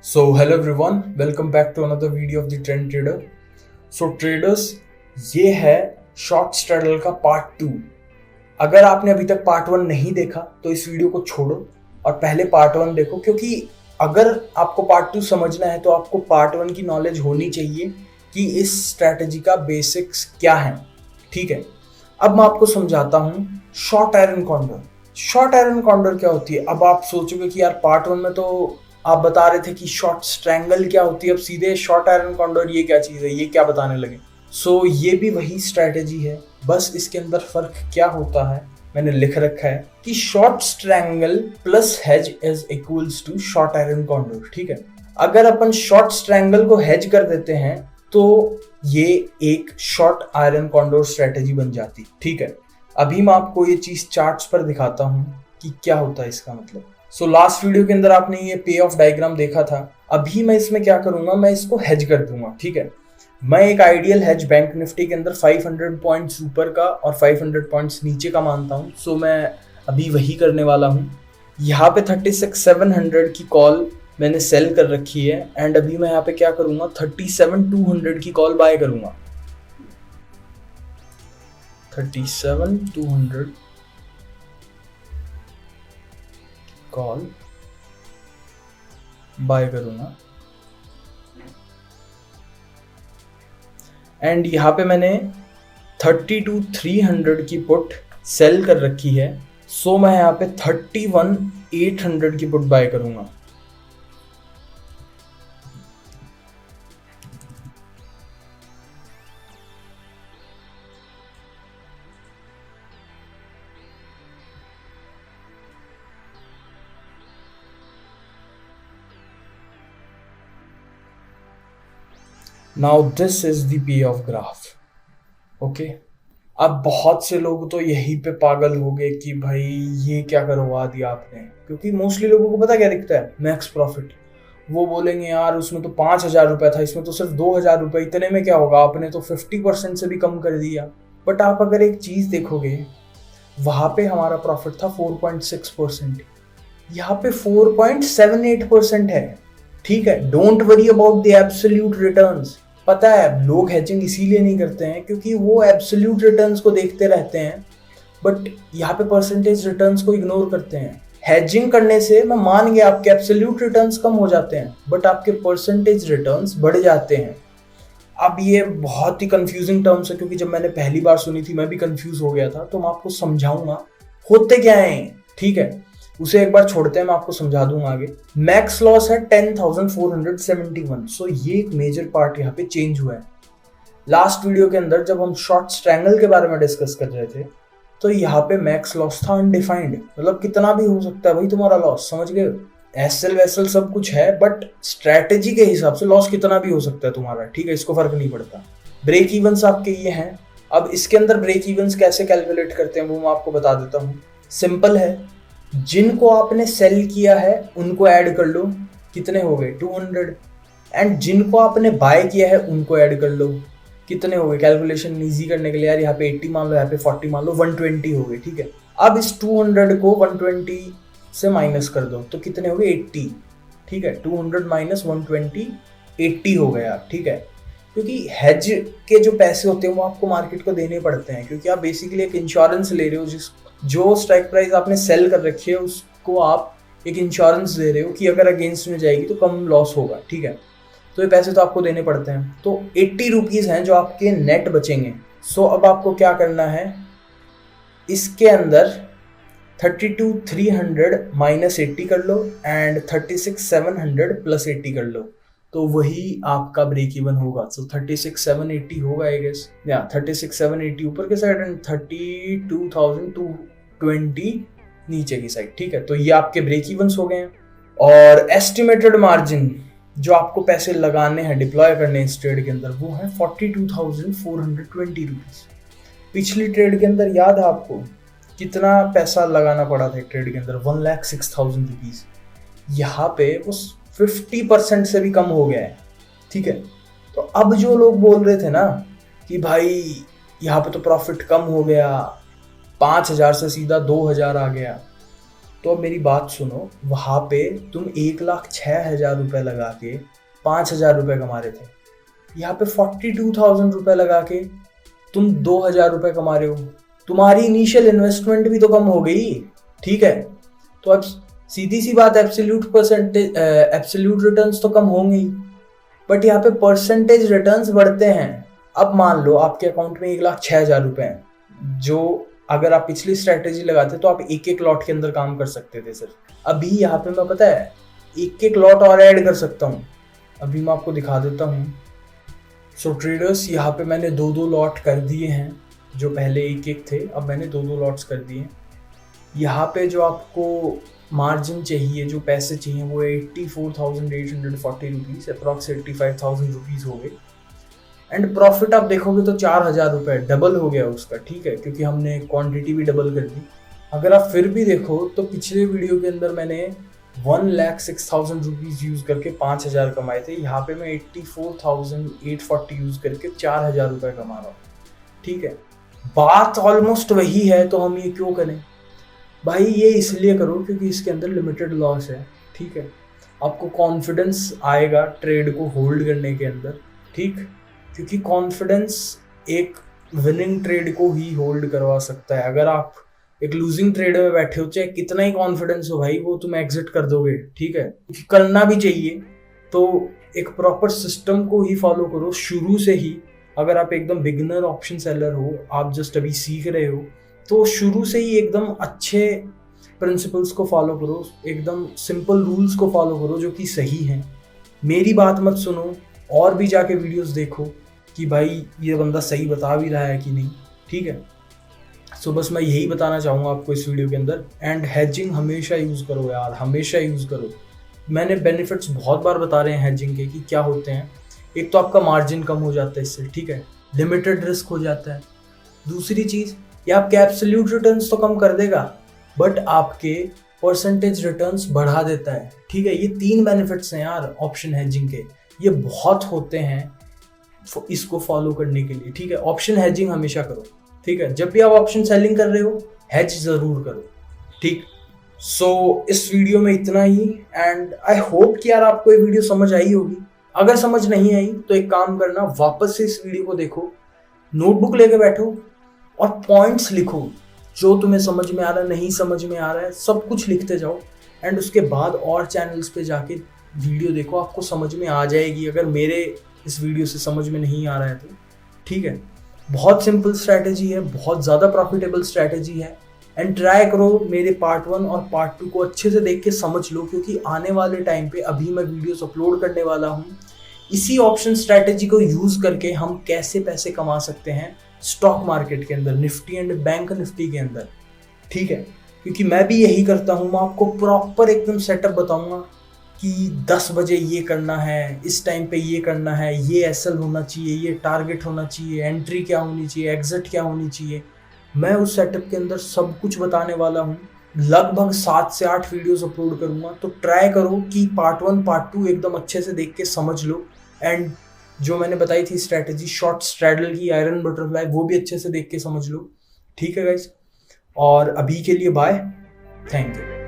So hello everyone, welcome back to another video of the Trend Trader. So traders, ये है short straddle का part 2। अगर आपने अभी तक पार्ट 1 नहीं देखा तो इस वीडियो को छोड़ो और पहले पार्ट 1 देखो, क्योंकि अगर आपको पार्ट 2 समझना है तो आपको पार्ट 1 की नॉलेज होनी चाहिए कि इस स्ट्रैटेजी का बेसिक्स क्या है। ठीक है, अब मैं आपको समझाता हूँ short iron condor. Short iron condor क्या होती है? अब आप सोचोगे कि यार पार्ट 1 में तो आप बता रहे थे कि शॉर्ट स्ट्रैंगल क्या होती है, अब सीधे शॉर्ट आयरन कॉन्डर ये क्या चीज़ है, ये क्या बताने लगे। सो ये भी वही स्ट्रैटेजी है, बस इसके अंदर फर्क क्या होता है मैंने लिख रखा है कि short strangle plus hedge is equals to short iron condor. ठीक है, अगर अपन शॉर्ट स्ट्रैंगल को हेज कर देते हैं तो ये एक शॉर्ट आयरन कॉन्डर स्ट्रैटेजी बन जाती। ठीक है, अभी मैं आपको ये चीज चार्ट्स पर दिखाता हूँ कि क्या होता है इसका मतलब। सो लास्ट वीडियो के अंदर आपने ये पे ऑफ डायग्राम देखा था। अभी मैं इसमें क्या करूंगा, मैं इसको हेज कर दूंगा। ठीक है, मैं एक आइडियल हेज बैंक निफ्टी के अंदर 500 पॉइंट्स ऊपर का और 500 पॉइंट्स नीचे का मानता हूँ। सो मैं अभी वही करने वाला हूँ। यहाँ पे 36,700 की कॉल मैंने सेल कर रखी है एंड अभी मैं यहाँ पे क्या करूंगा, 37,200 की कॉल बाय करूंगा। 37,200 कॉल बाय करूंगा एंड यहाँ पे मैंने 32,300 की पुट सेल कर रखी है। सो मैं यहाँ पे 31,800 की पुट बाय करूंगा। Now this is the pay of graph. Okay, अब बहुत से लोग तो यहीं पे पागल हो गए कि भाई ये क्या करवा दिया आपने, क्योंकि मोस्टली लोगों को पता क्या दिखता है, मैक्स प्रॉफिट। वो बोलेंगे यार उसमें तो 5,000 रुपये था, इसमें तो सिर्फ 2,000 रुपये, इतने में क्या होगा, आपने तो 50% से भी कम कर दिया। बट आप अगर एक चीज देखोगे, वहां पे हमारा प्रॉफिट था 4.6%, यहाँ पे 4.78% है। ठीक है, don't worry about the absolute returns. पता है लोग हेजिंग इसीलिए नहीं करते हैं क्योंकि वो एब्सोल्यूट रिटर्न्स को देखते रहते हैं, बट यहाँ पे परसेंटेज रिटर्न्स को इग्नोर करते हैं। हेजिंग करने से मैं मान गया आपके एब्सोल्यूट रिटर्न्स कम हो जाते हैं बट आपके परसेंटेज रिटर्न्स बढ़ जाते हैं। अब ये बहुत ही कंफ्यूजिंग टर्म्स है, क्योंकि जब मैंने पहली बार सुनी थी मैं भी कंफ्यूज हो गया था, तो मैं आपको समझाऊंगा होते क्या है। ठीक है, उसे एक बार छोड़ते हैं, मैं आपको समझा दूंगा आगे। मैक्स लॉस है 10,471। सो ये एक मेजर पार्ट यहाँ पे चेंज हुआ है। लास्ट वीडियो के अंदर जब हम शॉर्ट स्ट्रैंगल के बारे में डिस्कस कर रहे थे तो यहाँ पे मैक्स लॉस था अनडिफाइंड, मतलब कितना भी हो सकता है भाई तुम्हारा लॉस, समझ गए। एसएल वैसल सब कुछ है बट स्ट्रैटेजी के हिसाब से लॉस कितना भी हो सकता है तुम्हारा। ठीक है, इसको फर्क नहीं पड़ता। ब्रेक इवंस आपके ये हैं। अब इसके अंदर ब्रेक इवंस कैसे कैलकुलेट करते हैं वो मैं आपको बता देता हूँ। सिंपल है, जिनको आपने सेल किया है उनको ऐड कर लो, कितने हो गए 200, एंड जिनको आपने बाय किया है उनको ऐड कर लो, कितने हो गए। कैलकुलेशन इजी करने के लिए यार यहाँ पे 80 मान लो, यहाँ पे 40 मान लो, 120 हो गए। ठीक है, अब इस 200 को 120 से माइनस कर दो तो कितने हो गए 80। ठीक है, 200 माइनस 120 80 हो गया। ठीक है, क्योंकि हेज के जो पैसे होते हैं वो आपको मार्केट को देने पड़ते हैं, क्योंकि आप बेसिकली एक इंश्योरेंस ले रहे हो, जो स्ट्राइक प्राइस आपने सेल कर रखी है उसको आप एक इंश्योरेंस दे रहे हो कि अगर अगेंस्ट में जाएगी तो कम लॉस होगा। ठीक है, तो ये पैसे तो आपको देने पड़ते हैं। तो 80 रुपीज़ हैं जो आपके नेट बचेंगे। सो अब आपको क्या करना है, इसके अंदर 32,300 माइनस 80 कर लो एंड 36,700 प्लस 80 कर लो, तो वही आपका ब्रेक इवन होगा। सो 36,780 होगा आई गेस, या 36,780 ऊपर के साइड एंड 32,220 नीचे की साइड। ठीक है, तो ये आपके ब्रेक इवन्स हो गए हैं। और एस्टिमेटेड मार्जिन जो आपको पैसे लगाने हैं, डिप्लॉय करने हैं इस ट्रेड के अंदर, वो है 42,420 रुपीज़। पिछली ट्रेड के अंदर याद है आपको कितना पैसा लगाना पड़ा था एक ट्रेड के अंदर, 1,06,000 रुपीज़। यहाँ पे वो 50% से भी कम हो गया है। ठीक है, तो अब जो लोग बोल रहे थे ना कि भाई यहाँ पे तो प्रॉफिट कम हो गया, 5,000 से सीधा 2,000 आ गया, तो अब मेरी बात सुनो, वहाँ पे तुम 1,06,000 रुपये लगा के 5,000 रुपये कमा रहे थे, यहाँ पे 42,000 रुपये लगा के तुम 2,000 रुपये कमा रहे हो। तुम्हारी इनिशियल इन्वेस्टमेंट भी तो कम हो गई, ठीक है। तो अब सीधी सी बात, एब्सोल्यूट रिटर्न्स तो कम होंगे ही, बट यहाँ पे परसेंटेज रिटर्न्स बढ़ते हैं। अब मान लो आपके अकाउंट में 1,06,000 रुपये हैं, जो अगर आप पिछली स्ट्रैटेजी लगाते तो आप एक एक लॉट के अंदर काम कर सकते थे सिर्फ। अभी यहाँ पे मैं पता है एक एक लॉट और ऐड कर सकता हूँ। अभी मैं आपको दिखा देता हूँ। सो ट्रेडर्स, यहाँ पे मैंने 2-2 लॉट कर दिए हैं, जो पहले एक एक थे अब मैंने 2-2 लॉट्स कर दिए हैं। यहाँ पे जो आपको मार्जिन चाहिए, जो पैसे चाहिए, वो 84,840 रुपीज़, अप्रॉक्स 85,000 रुपीज़ हो गए। एंड प्रॉफिट आप देखोगे तो 4,000 रुपये डबल हो गया उसका, ठीक है, क्योंकि हमने क्वांटिटी भी डबल कर दी। अगर आप फिर भी देखो तो पिछले वीडियो के अंदर मैंने 1,06,000 रुपीज़ यूज़ करके 5,000 कमाए थे। यहाँ पे मैं 84,840 यूज़ करके 4,000 रुपये कमा रहा हूँ, ठीक है। बात ऑलमोस्ट वही है, तो हम ये क्यों करें भाई? ये इसलिए करो क्योंकि इसके अंदर लिमिटेड लॉस है, ठीक है। आपको कॉन्फिडेंस आएगा ट्रेड को होल्ड करने के अंदर, ठीक, क्योंकि कॉन्फिडेंस एक विनिंग ट्रेड को ही होल्ड करवा सकता है। अगर आप एक लूजिंग ट्रेड में बैठे हो, चाहे कितना ही कॉन्फिडेंस हो भाई, वो तुम एग्जिट कर दोगे, ठीक है। करना भी चाहिए, तो एक प्रॉपर सिस्टम को ही फॉलो करो शुरू से ही। अगर आप एकदम बिगिनर ऑप्शन सेलर हो, आप जस्ट अभी सीख रहे हो, तो शुरू से ही एकदम अच्छे प्रिंसिपल्स को फॉलो करो, एकदम सिंपल रूल्स को फॉलो करो जो कि सही हैं। मेरी बात मत सुनो, और भी जाके वीडियोस देखो कि भाई ये बंदा सही बता भी रहा है कि नहीं, ठीक है। सो बस मैं यही बताना चाहूँगा आपको इस वीडियो के अंदर। एंड हेजिंग हमेशा यूज़ करो यार, हमेशा यूज़ करो। मैंने बेनिफिट्स बहुत बार बता रहे हैं हेजिंग के कि क्या होते हैं। एक तो आपका मार्जिन कम हो जाता है इससे, ठीक है, लिमिटेड रिस्क हो जाता है। दूसरी चीज़, ये आपके एब्सोल्यूट रिटर्न्स तो कम कर देगा, बट आपके परसेंटेज रिटर्न्स बढ़ा देता है, ठीक है। ये 3 बेनिफिट्स हैं यार ऑप्शन हेजिंग के, ये बहुत होते हैं इसको फॉलो करने के लिए, ठीक है। ऑप्शन हेजिंग हमेशा करो, ठीक है। जब भी आप ऑप्शन सेलिंग कर रहे हो, हेज जरूर करो, ठीक। सो इस वीडियो में इतना ही, एंड आई होप कि यार आपको ये वीडियो समझ आई होगी। अगर समझ नहीं आई तो एक काम करना, वापस से इस वीडियो को देखो, नोटबुक लेके बैठो और पॉइंट्स लिखो, जो तुम्हें समझ में आ रहा है, नहीं समझ में आ रहा है, सब कुछ लिखते जाओ। एंड उसके बाद और चैनल्स पे जाके वीडियो देखो, आपको समझ में आ जाएगी। अगर मेरे इस वीडियो से समझ में नहीं आ रहा है तो, ठीक है। बहुत सिंपल स्ट्रैटेजी है, बहुत ज़्यादा प्रॉफिटेबल स्ट्रैटेजी है। एंड ट्राई करो मेरे पार्ट 1 और पार्ट 2 को अच्छे से देख के समझ लो, क्योंकि आने वाले टाइम पे अभी मैं वीडियोस अपलोड करने वाला हूँ इसी ऑप्शन स्ट्रैटेजी को यूज़ करके हम कैसे पैसे कमा सकते हैं स्टॉक मार्केट के अंदर, निफ्टी एंड बैंक निफ्टी के अंदर, ठीक है। क्योंकि मैं भी यही करता हूँ। मैं आपको प्रॉपर एकदम सेटअप बताऊँगा कि 10 बजे ये करना है, इस टाइम पे ये करना है, ये एसएल होना चाहिए, ये टारगेट होना चाहिए, एंट्री क्या होनी चाहिए, एग्जिट क्या होनी चाहिए। मैं उस सेटअप के अंदर सब कुछ बताने वाला हूँ। लगभग 7 से 8 वीडियोस अपलोड करूँगा, तो ट्राई करो कि पार्ट 1 पार्ट 2 एकदम अच्छे से देख के समझ लो। एंड जो मैंने बताई थी स्ट्रैटेजी शॉर्ट स्ट्रैडल की, आयरन बटरफ्लाई, वो भी अच्छे से देख के समझ लो, ठीक है गाइस। और अभी के लिए बाय, थैंक यू।